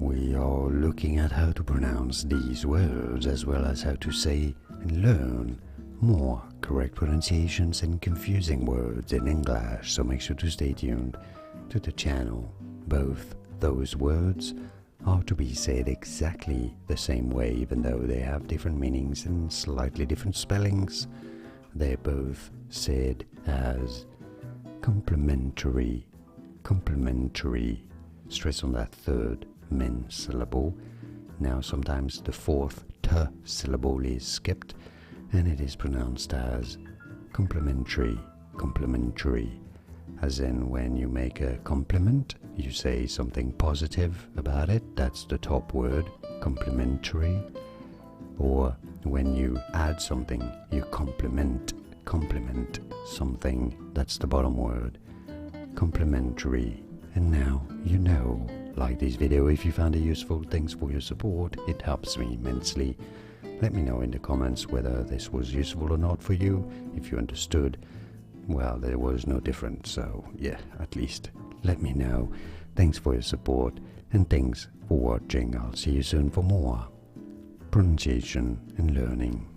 we are looking at how to pronounce these words as well as how to say and learn more correct pronunciations and confusing words in English, so make sure to stay tuned to the channel. Both those words are to be said exactly the same way, even though they have different meanings and slightly different spellings. They're both said as complementary, complementary. Stress on that third min syllable. Now sometimes the fourth t syllable is skipped and it is pronounced as complementary, complementary. As in when you make a compliment, you say something positive about it, that's the top word, complementary. Or when you add something, you compliment something, that's the bottom word, complementary. And now you know. Like this video if you found it useful. Thanks for your support, it helps me immensely. Let me know in the comments whether this was useful or not for you. If you understood, well, there was no difference, so yeah, at least let me know. Thanks for your support and thanks for watching. I'll see you soon for more pronunciation and learning.